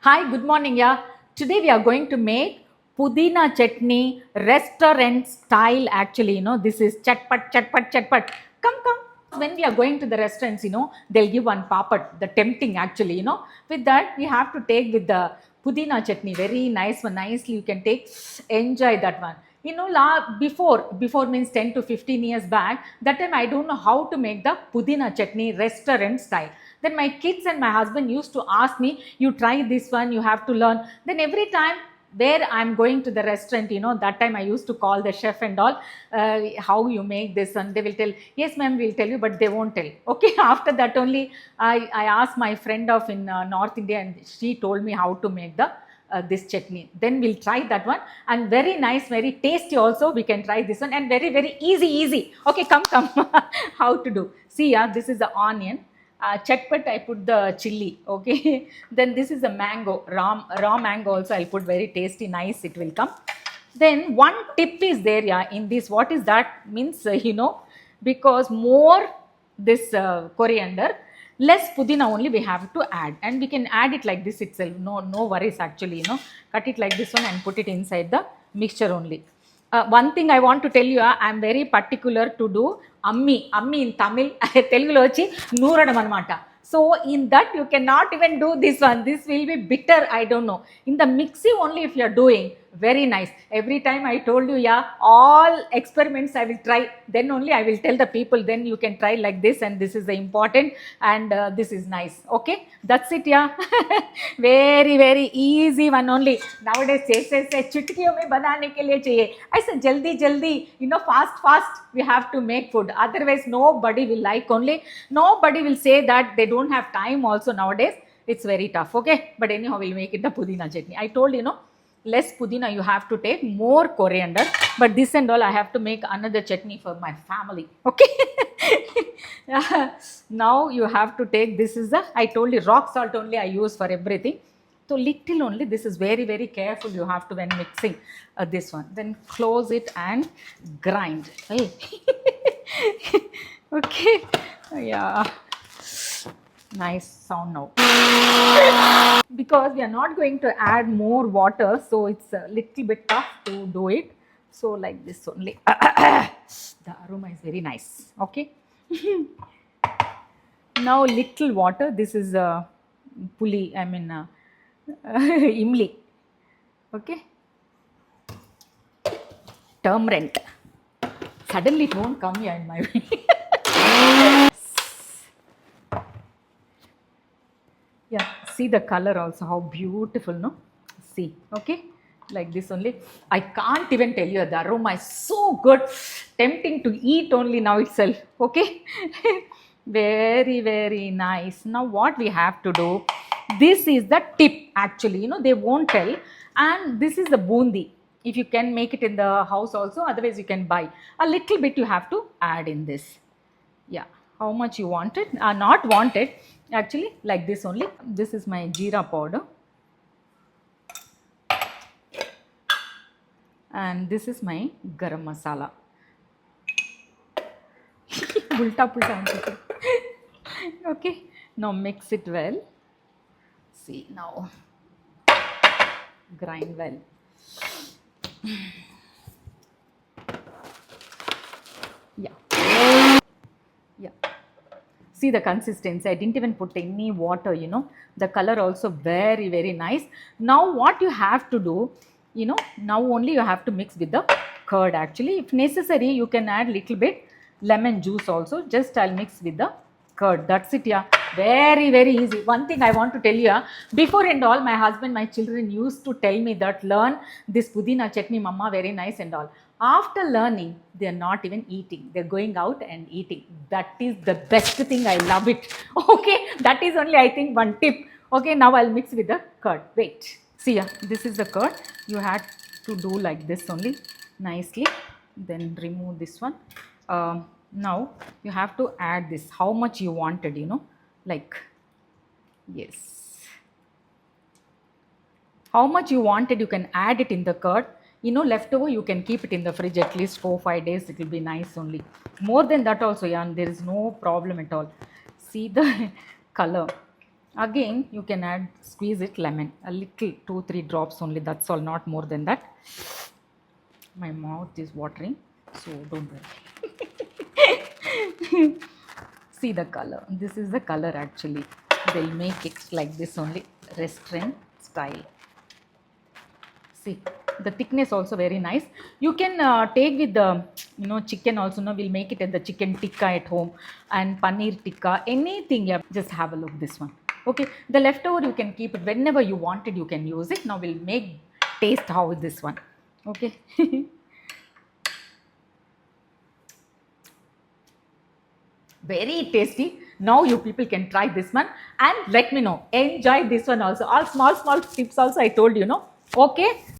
Hi, good morning. Yeah, today we are going to make pudina chutney restaurant style. Actually, this is chatpat, chatpat, chatpat. Come. When we are going to the restaurants, they'll give one papat, the tempting actually, With that, we have to take with the pudina chutney, very nice one, nicely you can take, enjoy that one. Before means 10 to 15 years back, that time I don't know how to make the pudina chutney restaurant style. Then my kids and my husband used to ask me, you try this one, you have to learn. Then every time where I'm going to the restaurant, that time I used to call the chef and all, how you make this, and they will tell, yes ma'am, we'll tell you, but they won't tell. Okay, after that only I asked my friend of in North India, and she told me how to make the this chutney. Then we'll try that one, and very nice, very tasty also. We can try this one, and very easy. Okay, come. How to do? See, this is the onion. Chatpat, I put the chili. Okay, then this is the mango, raw mango. Also, I'll put very tasty, nice. It will come. Then one tip is there, in this. What is that? Means because more this coriander, less pudina only we have to add, and we can add it like this itself. No worries actually. Cut it like this one and put it inside the mixture only. One thing I want to tell you, I'm very particular to do ammi in Tamil. Telugulo vachi nooradam anamata. So in that you cannot even do this one. This will be bitter. I don't know. In the mixie only, if you are doing, very nice. Every time I told you, all experiments I will try. Then only I will tell the people. Then you can try like this, and this is the important, and this is nice. Okay, that's it. Very easy one only. Nowadays say chutkiyon mein banane ke liye chahiye. I said jaldi, fast. We have to make food. Otherwise nobody will like. Only nobody will say that they don't have time also nowadays. It's very tough. Okay, but anyhow we'll make it the pudina chutney. I told less pudina you have to take, more coriander, but this and all I have to make another chutney for my family. Okay. Now you have to take, this is the, I told you, rock salt only I use for everything. So little only, this is very careful you have to when mixing this one. Then close it and grind. Hey. Okay, yeah, nice sound now. Because we are not going to add more water, so it's a little bit tough to do it. So like this only. The aroma is very nice. Okay. Now little water. This is puli, I mean imli. Okay, turmeric. Suddenly it won't come here in my way. Yeah, see the color also, how beautiful, no? See, okay, like this only. I can't even tell you, the aroma is so good, tempting to eat only now itself. Okay. Very nice. Now what we have to do, this is the tip actually, they won't tell. And this is the bundi. If you can make it in the house also, otherwise you can buy. A little bit you have to add in this. Yeah, how much you want it, not want it actually, like this only. This is my jeera powder, and this is my garam masala. Ulta pulta aunty. Okay, now mix it well. See, now grind well. Yeah, see the consistency. I didn't even put any water. The color also very nice. Now what you have to do, now only you have to mix with the curd. Actually, if necessary, you can add little bit lemon juice also. Just I'll mix with the curd. That's it. Yeah, very easy. One thing I want to tell you, before and all, my husband, my children used to tell me that learn this pudina chutney mama, very nice and all. After learning, they're not even eating, they're going out and eating. That is the best thing. I love it. Okay, that is only I think one tip. Okay, now I'll mix with the curd. Wait, see, this is the curd. You had to do like this only, nicely. Then remove this one. Now you have to add this, how much you wanted, like, yes, how much you wanted, you can add it in the curd. Leftover you can keep it in the fridge at least 4-5 days. It will be nice only. More than that also, yeah, there is no problem at all. See the color. Again, you can add, squeeze it lemon, a little, 2-3 drops only. That's all, not more than that. My mouth is watering, so don't worry. See the color. This is the color actually. They'll make it like this only, restaurant style. See, the thickness also very nice. You can take with the chicken also. No, we'll make it at the chicken tikka at home and paneer tikka, anything. Yeah, just have a look this one. Okay, the leftover you can keep it whenever you want it. You can use it. Now we'll make taste how this one. Okay. Very tasty. Now you people can try this one and let me know. Enjoy this one also. All small tips also I told you. Okay.